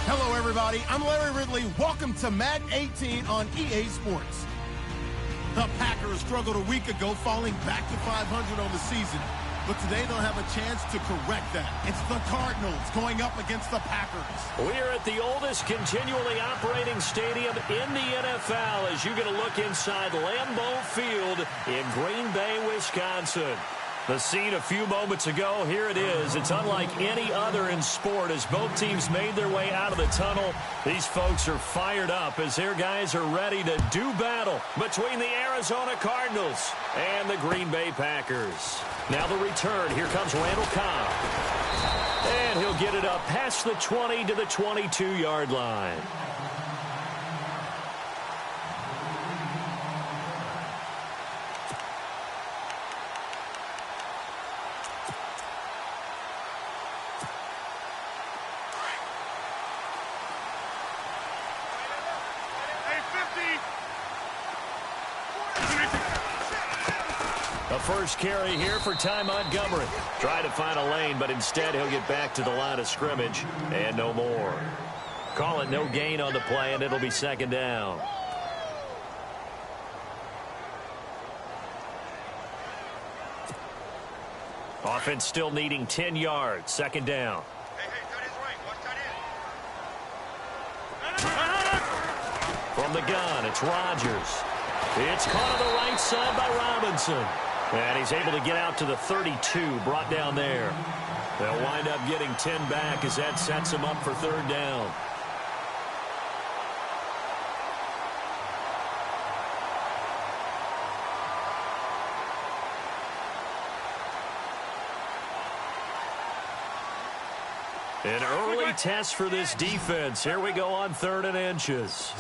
Hello, everybody. I'm Larry Ridley. Welcome to Madden 18 on EA Sports. The Packers struggled a week ago, falling back to 500 on the season. But today they'll have a chance to correct that. It's the Cardinals going up against the Packers. We're at the oldest continually operating stadium in the NFL as you get a look inside Lambeau Field in Green Bay, Wisconsin. The scene a few moments ago, here it is. It's unlike any other in sport as both teams made their way out of the tunnel. These folks are fired up as their guys are ready to do battle between the Arizona Cardinals and the Green Bay Packers. Now the return. Here comes Randall Cobb. And he'll get it up past the 20 to the 22-yard line. First carry here for Ty Montgomery. Try to find a lane, but instead he'll get back to the line of scrimmage and no more. Call it no gain on the play, and it'll be second down. Offense still needing 10 yards. Second down. From the gun, it's Rodgers. It's caught on the right side by Robinson. And he's able to get out to the 32, brought down there. They'll wind up getting 10 back as that sets him up for third down. An early test for this defense. Here we go on 3rd and inches.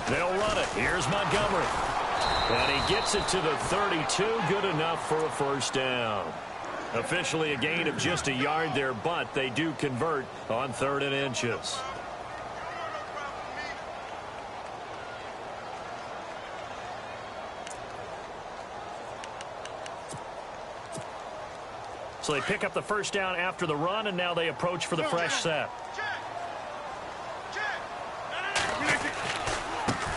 They'll run it. Here's Montgomery. And he gets it to the 32. Good enough for a first down. Officially a gain of just a yard there, but they do convert on 3rd and inches. So they pick up the first down after the run, and now they approach for the fresh set.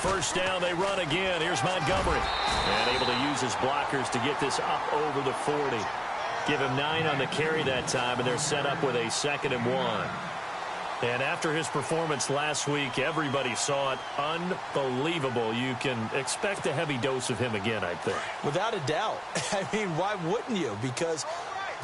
First down, they run again. Here's Montgomery. And able to use his blockers to get this up over the 40. Give him 9 on the carry that time, and they're set up with a 2nd and 1. And after his performance last week, everybody saw it. Unbelievable. You can expect a heavy dose of him again, I think. Without a doubt. I mean, why wouldn't you? Because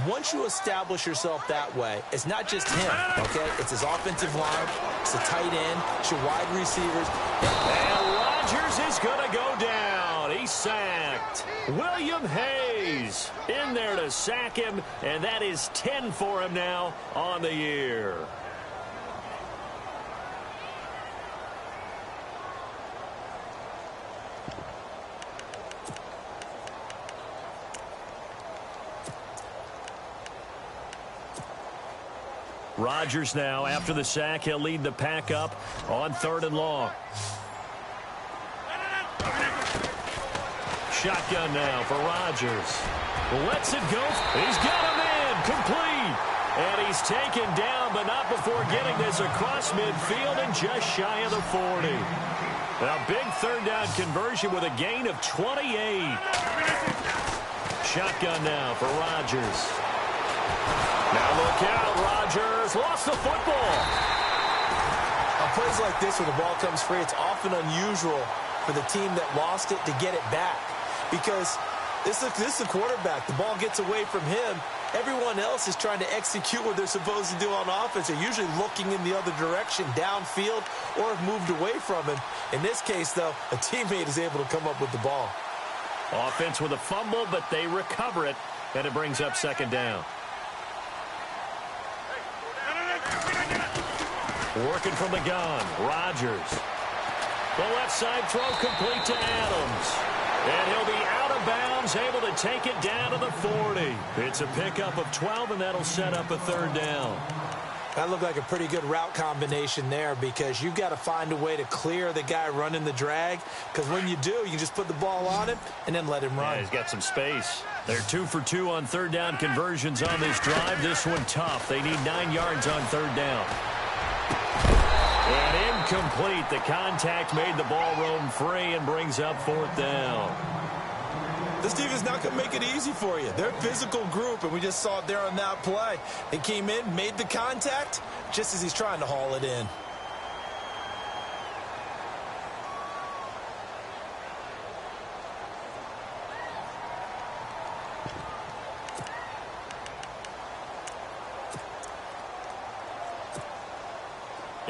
once you establish yourself that way, it's not just him, okay? It's his offensive line, it's the tight end, it's your wide receivers. And Rodgers is going to go down. He's sacked. William Hayes in there to sack him, and that is 10 for him now on the year. Rodgers now, after the sack, he'll lead the pack up on 3rd and long. Shotgun now for Rodgers. Lets it go. He's got him in. Complete. And he's taken down, but not before getting this across midfield and just shy of the 40. A big 3rd down conversion with a gain of 28. Shotgun now for Rodgers. Now look out, Rodgers lost the football. On plays like this where the ball comes free, it's often unusual for the team that lost it to get it back. Because this is the quarterback. The ball gets away from him. Everyone else is trying to execute what they're supposed to do on offense. They're usually looking in the other direction, downfield, or have moved away from him. In this case, though, a teammate is able to come up with the ball. Offense with a fumble, but they recover it, and it brings up 2nd down. Working from the gun, Rodgers. The left side throw complete to Adams. And he'll be out of bounds, able to take it down to the 40. It's a pickup of 12, and that'll set up a 3rd down. That looked like a pretty good route combination there because you've got to find a way to clear the guy running the drag, because when you do, you just put the ball on him and then let him run. Yeah, he's got some space. They're 2 for 2 on third down conversions on this drive. This one tough. They need 9 yards on third down. And incomplete. The contact made the ball roam free and brings up fourth down. This defense not going to make it easy for you. They're a physical group, and we just saw it there on that play. They came in, made the contact, just as he's trying to haul it in.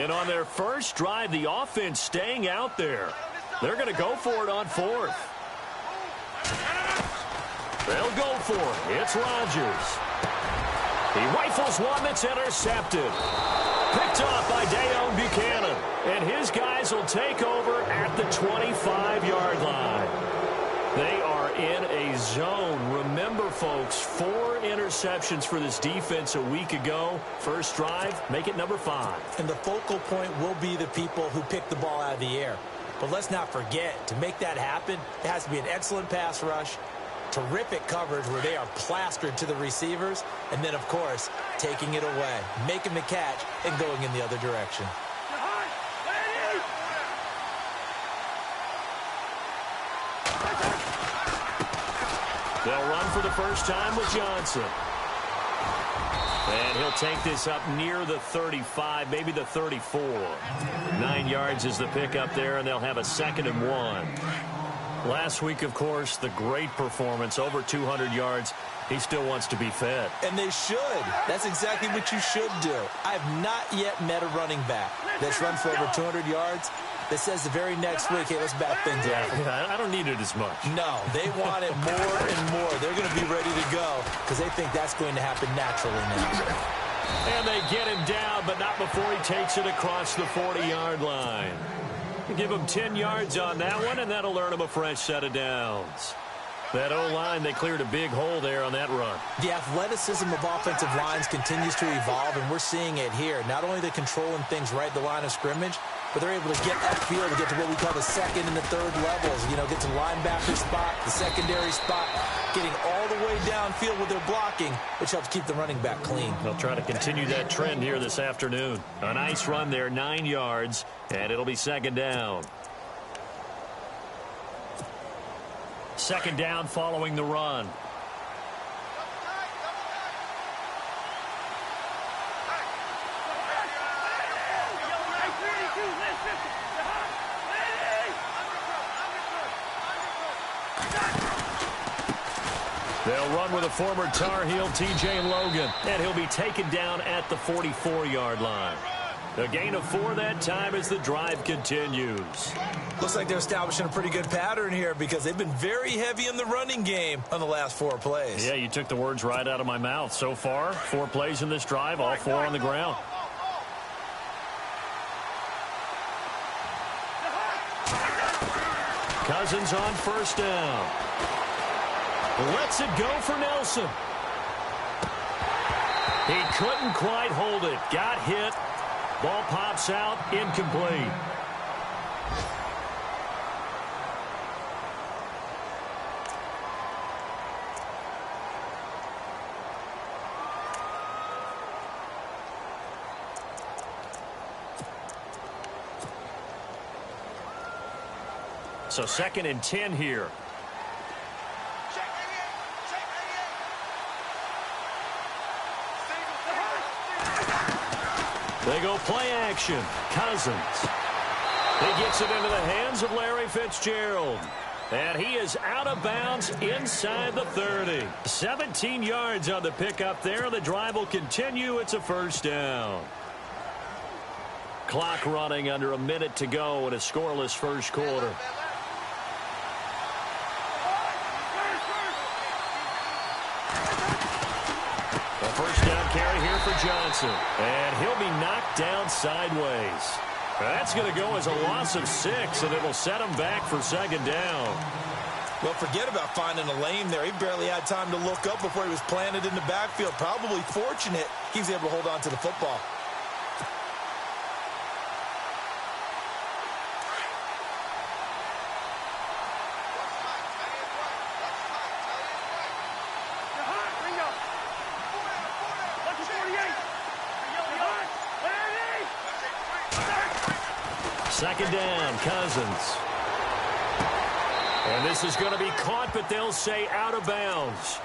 And on their first drive, the offense staying out there. They're going to go for it on fourth. They'll go for it. It's Rodgers. He rifles one that's intercepted. Picked off by Dayon Buchanan. And his guys will take over at the 25-yard line. They are in a zone. Remember, folks, 4 interceptions for this defense a week ago. First drive, make it number 5. And the focal point will be the people who pick the ball out of the air. But let's not forget, to make that happen, it has to be an excellent pass rush, terrific coverage where they are plastered to the receivers, and then, of course, taking it away, making the catch, and going in the other direction. They'll run for the first time with Johnson. And he'll take this up near the 35, maybe the 34. 9 yards is the pickup there, and they'll have a 2nd and 1. Last week, of course, the great performance, over 200 yards. He still wants to be fed. And they should. That's exactly what you should do. I have not yet met a running back that's run for over 200 yards that says the very next week, hey, let's back things up. Yeah, I don't need it as much. No, they want it more and more. They're going to be ready to go because they think that's going to happen naturally now. And they get him down, but not before he takes it across the 40-yard line. Give him 10 yards on that one, and that'll earn him a fresh set of downs. That O-line, they cleared a big hole there on that run. The athleticism of offensive lines continues to evolve, and we're seeing it here. Not only are they controlling things right at the line of scrimmage, but they're able to get upfield to get to what we call the second and the third levels. You know, get to the linebacker spot, the secondary spot, getting all the way downfield with their blocking, which helps keep the running back clean. They'll try to continue that trend here this afternoon. A nice run there, 9 yards, and it'll be 2nd down. 2nd down following the run. They'll run with a former Tar Heel, T.J. Logan, and he'll be taken down at the 44-yard line. A gain of 4 that time as the drive continues. Looks like they're establishing a pretty good pattern here because they've been very heavy in the running game on the last 4 plays. Yeah, you took the words right out of my mouth. So far, 4 plays in this drive, all 4 on the ground. Cousins on first down. Lets it go for Nelson. He couldn't quite hold it. Got hit. Ball pops out, incomplete. So 2nd and 10 here. They go play action. Cousins. He gets it into the hands of Larry Fitzgerald. And he is out of bounds inside the 30. 17 yards on the pickup there. The drive will continue. It's a first down. Clock running under a minute to go in a scoreless first quarter. First down carry here for Johnson. And he'll be knocked down sideways. That's going to go as a loss of 6, and it will set him back for 2nd down. Well, forget about finding a lane there. He barely had time to look up before he was planted in the backfield. Probably fortunate he was able to hold on to the football. Second down, Cousins. And this is going to be caught, but they'll say out of bounds.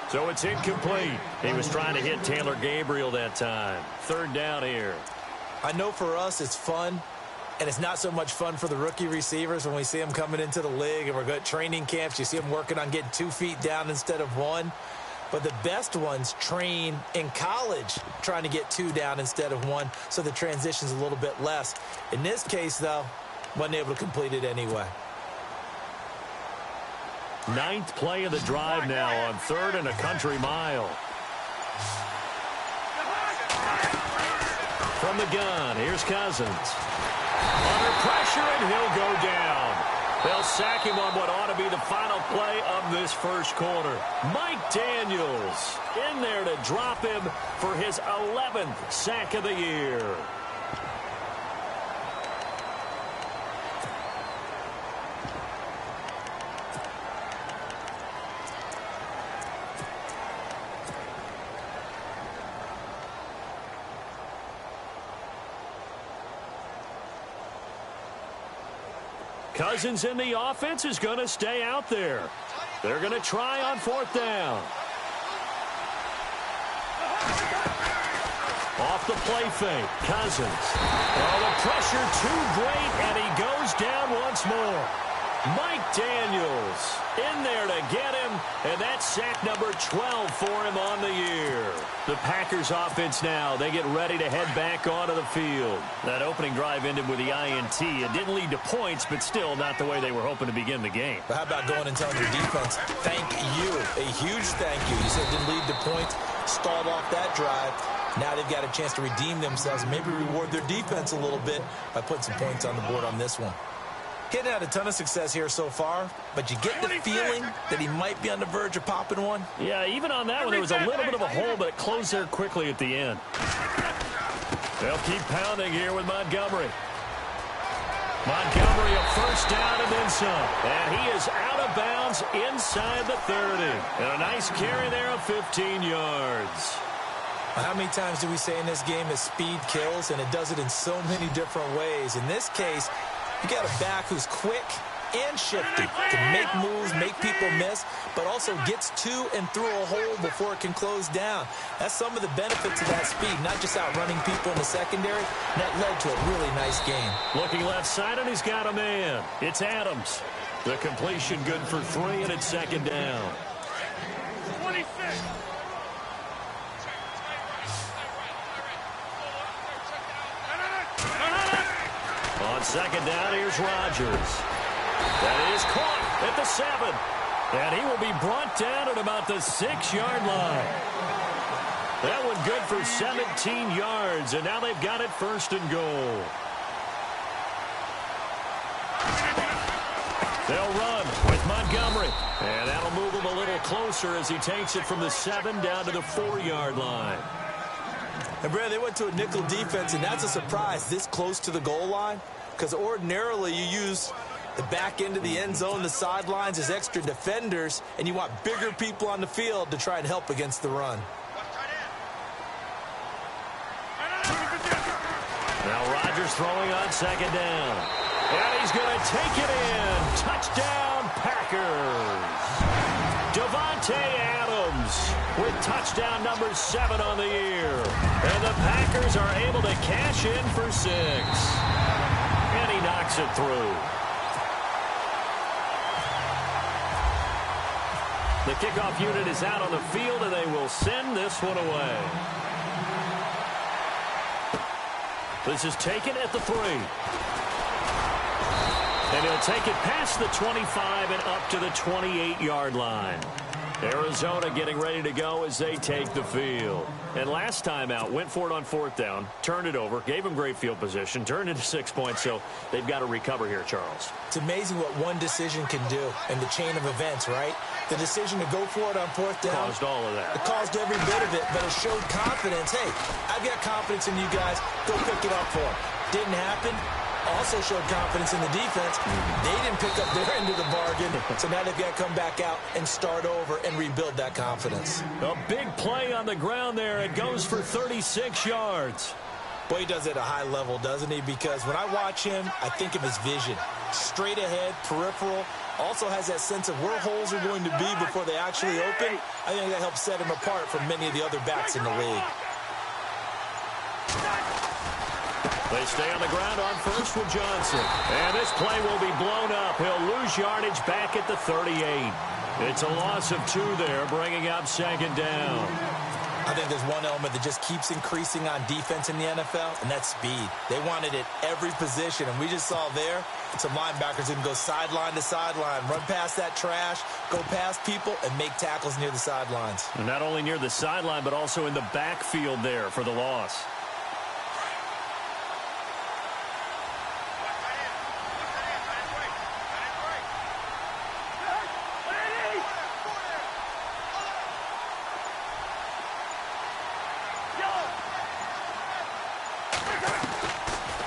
So it's incomplete. He was trying to hit Taylor Gabriel that time. Third down here. I know for us it's fun, and it's not so much fun for the rookie receivers when we see them coming into the league and we're going to training camps. You see them working on getting 2 feet down instead of 1. But the best ones train in college trying to get 2 down instead of 1, so the transition's a little bit less. In this case, though, wasn't able to complete it anyway. 9th play of the drive now on 3rd and a country mile. From the gun, here's Cousins. Under pressure, and he'll go down. They'll sack him on what ought to be the final play of this first quarter. Mike Daniels in there to drop him for his 11th sack of the year. Cousins in the offense is going to stay out there. They're going to try on 4th down. Off the play fake, Cousins. Oh, the pressure too great, and he goes down once more. Mike Daniels in there to get him, and that's sack number 12 for him on the year. The Packers offense now, they get ready to head back onto the field. That opening drive ended with the INT. It didn't lead to points, but still not the way they were hoping to begin the game. But how about going and telling your defense, thank you, a huge thank you. You said it didn't lead to points, stalled off that drive. Now they've got a chance to redeem themselves and maybe reward their defense a little bit by putting some points on the board on this one. Hitting had a ton of success here so far, but you get the feeling that he might be on the verge of popping one. Yeah, even on that one, there was a little bit of a hole, but it closed there quickly at the end. They'll keep pounding here with Montgomery. Montgomery, a first down and then some. And he is out of bounds inside the 30. And a nice carry there of 15 yards. How many times do we say in this game that speed kills, and it does it in so many different ways? In this case, you got a back who's quick and shifty, can make moves, make people miss, but also gets to and through a hole before it can close down. That's some of the benefits of that speed, not just outrunning people in the secondary. That led to a really nice game. Looking left side, and he's got a man. It's Adams. The completion good for 3, and it's 2nd down. 26. On 2nd down, here's Rodgers. That is caught at the 7. And he will be brought down at about the 6-yard line. That one good for 17 yards, and now they've got it 1st and goal. They'll run with Montgomery. And that'll move him a little closer as he takes it from the 7 down to the 4-yard line. And, Brad, they went to a nickel defense, and that's a surprise this close to the goal line, because ordinarily you use the back end of the end zone, the sidelines as extra defenders, and you want bigger people on the field to try and help against the run. Now Rodgers throwing on 2nd down. And he's going to take it in. Touchdown, Packers. Davante Adams with touchdown number 7 on the year. And the Packers are able to cash in for 6. And he knocks it through. The kickoff unit is out on the field, and they will send this one away. This is taken at the 3. And he'll take it past the 25 and up to the 28-yard line. Arizona getting ready to go as they take the field. And last time out, went for it on 4th down, turned it over, gave them great field position, turned into 6 points, so they've got to recover here, Charles. It's amazing what one decision can do in the chain of events, right? The decision to go for it on 4th down. Caused all of that. It caused every bit of it, but it showed confidence. Hey, I've got confidence in you guys. Go pick it up for them. Didn't happen. Also showed confidence in the defense. They didn't pick up their end of the bargain, so now they've got to come back out and start over and rebuild that confidence. A big play on the ground there. It goes for 36 yards. Boy, he does it at a high level, doesn't he? Because when I watch him, I think of his vision. Straight ahead, peripheral. Also has that sense of where holes are going to be before they actually open. I think that helps set him apart from many of the other backs in the league. They stay on the ground on first with Johnson. And this play will be blown up. He'll lose yardage back at the 38. It's a loss of 2 there, bringing up second down. I think there's one element that just keeps increasing on defense in the NFL, and that's speed. They want it at every position, and we just saw there some linebackers who can go sideline to sideline, run past that trash, go past people, and make tackles near the sidelines. And not only near the sideline, but also in the backfield there for the loss.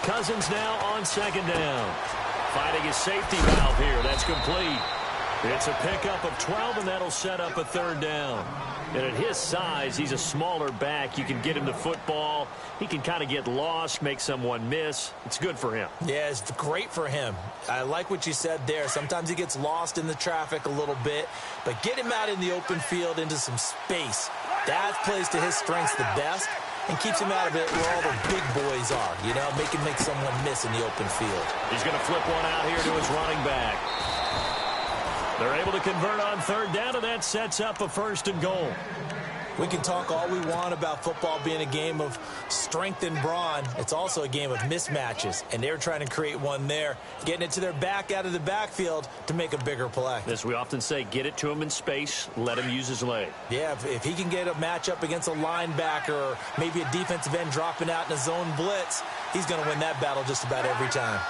Cousins now on second down. Finding his safety valve here. That's complete. It's a pickup of 12, and that'll set up a third down. And at his size, he's a smaller back. You can get him the football. He can kind of get lost, make someone miss. It's good for him. Yeah, it's great for him. I like what you said there. Sometimes he gets lost in the traffic a little bit, but get him out in the open field into some space. That plays to his strengths the best and keeps him out of it where all the big boys are, you know, make someone miss in the open field. He's going to flip one out here to his running back. They're able to convert on third down, and that sets up a first and goal. We can talk all we want about football being a game of strength and brawn. It's also a game of mismatches, and they're trying to create one there, getting it to their back out of the backfield to make a bigger play. As we often say, get it to him in space, let him use his leg. Yeah, if he can get a matchup against a linebacker or maybe a defensive end dropping out in a zone blitz, he's going to win that battle just about every time.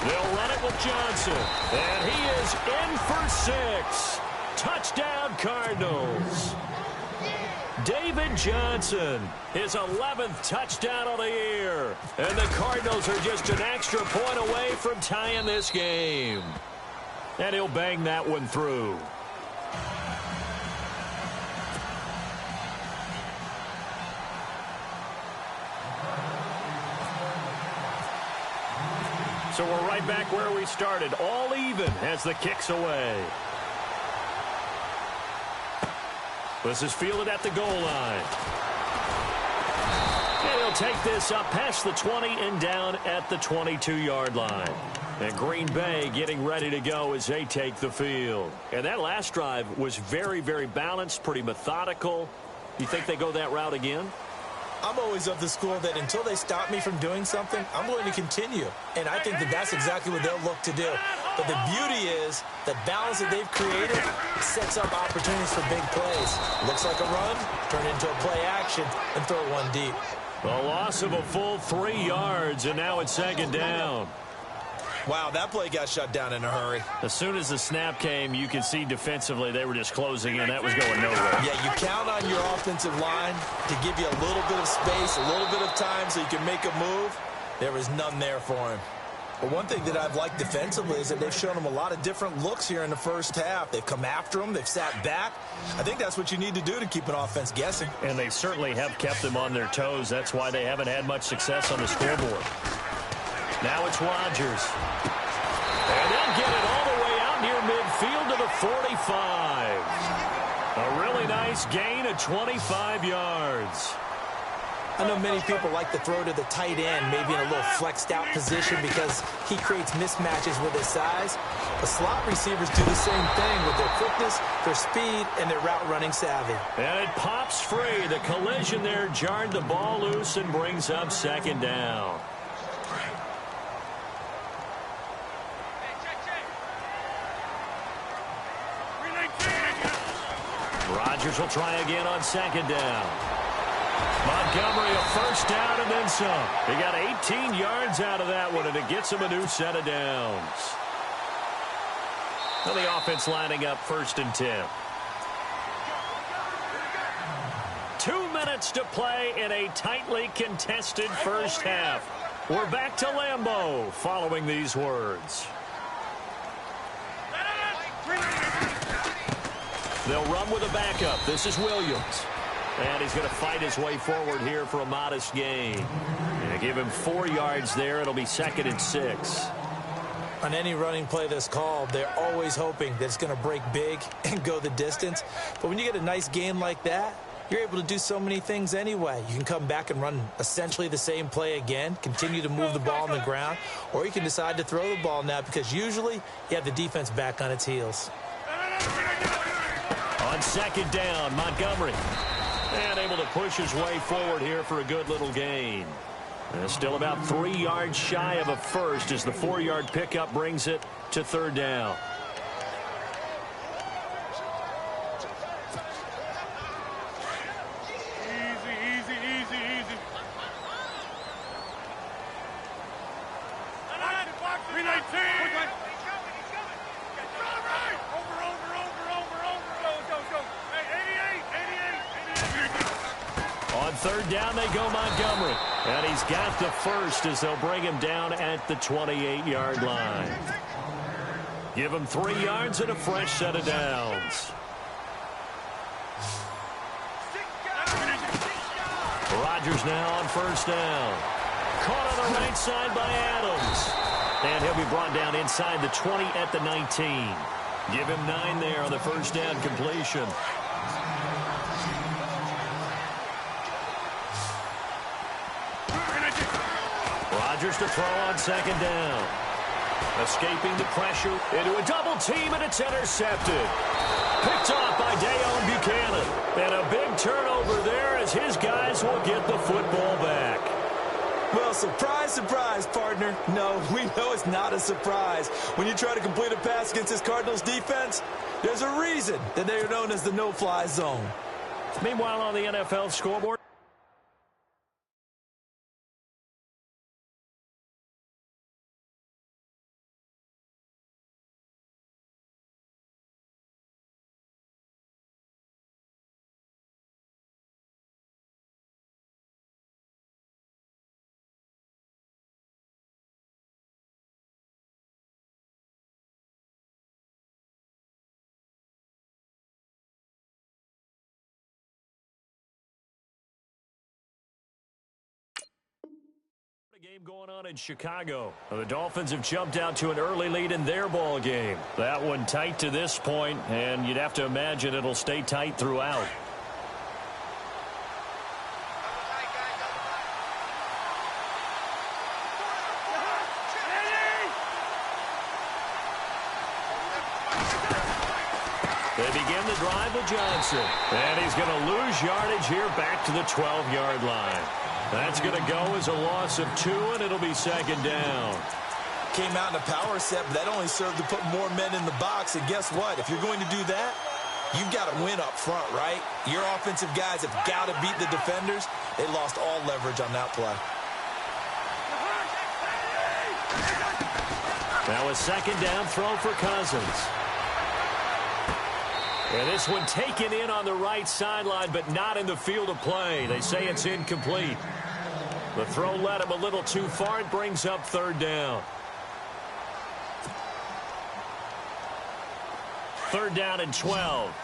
They'll run it with Johnson, and he is in for 6. Touchdown, Cardinals. David Johnson, his 11th touchdown of the year. And the Cardinals are just an extra point away from tying this game. And he'll bang that one through. So we're right back where we started, all even as the kick's away. This is fielded at the goal line. And he'll take this up past the 20 and down at the 22-yard line. And Green Bay getting ready to go as they take the field. And that last drive was very, very balanced, pretty methodical. You think they go that route again? I'm always of the school that until they stop me from doing something, I'm going to continue. And I think that that's exactly what they'll look to do. But the beauty is the balance that they've created sets up opportunities for big plays. Looks like a run, turn it into a play action, and throw one deep. A loss of a full 3 yards, and now it's second down. Wow, that play got shut down in a hurry. As soon as the snap came, you can see defensively they were just closing in. That was going nowhere. Yeah, you count on your offensive line to give you a little bit of space, a little bit of time so you can make a move. There was none there for him. But one thing that I've liked defensively is that they've shown him a lot of different looks here in the first half. They've come after him. They've sat back. I think that's what you need to do to keep an offense guessing. And they certainly have kept them on their toes. That's why they haven't had much success on the scoreboard. Now it's Rodgers. And they'll get it all the way out near midfield to the 45. A really nice gain of 25 yards. I know many people like to throw to the tight end, maybe in a little flexed out position because he creates mismatches with his size. The slot receivers do the same thing with their quickness, their speed, and their route running savvy. And it pops free. The collision there jarred the ball loose and brings up second down. Rodgers will try again on second down. Montgomery a first down and then some. They got 18 yards out of that one, and it gets him a new set of downs. And the offense lining up first and 10. 2 minutes to play in a tightly contested first half. We're back to Lambeau following these words. They'll run with a backup. This is Williams. And he's going to fight his way forward here for a modest gain. And give him 4 yards there. It'll be 2nd and 6. On any running play that's called, they're always hoping that it's going to break big and go the distance. But when you get a nice gain like that, you're able to do so many things anyway. You can come back and run essentially the same play again, continue to move the ball on the ground, or you can decide to throw the ball now because usually you have the defense back on its heels. On 2nd down, Montgomery. And able to push his way forward here for a good little gain. Still about 3 yards shy of a first as the 4-yard pickup brings it to 3rd down. Easy. 319. On 3rd down, they go Montgomery. And he's got the first as they'll bring him down at the 28-yard line. Give him 3 yards and a fresh set of downs. Rodgers now on 1st down. Caught on the right side by Adams. And he'll be brought down inside the 20 at the 19. Give him 9 there on the 1st down completion. Rodgers to throw on 2nd down. Escaping the pressure into a double team, and it's intercepted. Picked off by Dayon Buchanan. And a big turnover there as his guys will get the football back. Well, surprise, surprise, partner. No, we know it's not a surprise. When you try to complete a pass against this Cardinals defense, there's a reason that they are known as the no-fly zone. Meanwhile, on the NFL scoreboard, game going on in Chicago. The Dolphins have jumped out to an early lead in their ball game. That one tight to this point, and you'd have to imagine it'll stay tight throughout. They begin the drive with Johnson, and he's going to lose yardage here back to the 12-yard line. That's going to go as a loss of 2, and it'll be 2nd down. Came out in a power set, but that only served to put more men in the box. And guess what? If you're going to do that, you've got to win up front, right? Your offensive guys have got to beat the defenders. They lost all leverage on that play. Now a 2nd down throw for Cousins. And this one taken in on the right sideline, but not in the field of play. They say it's incomplete. The throw led him a little too far. It brings up 3rd down. 3rd down and 12.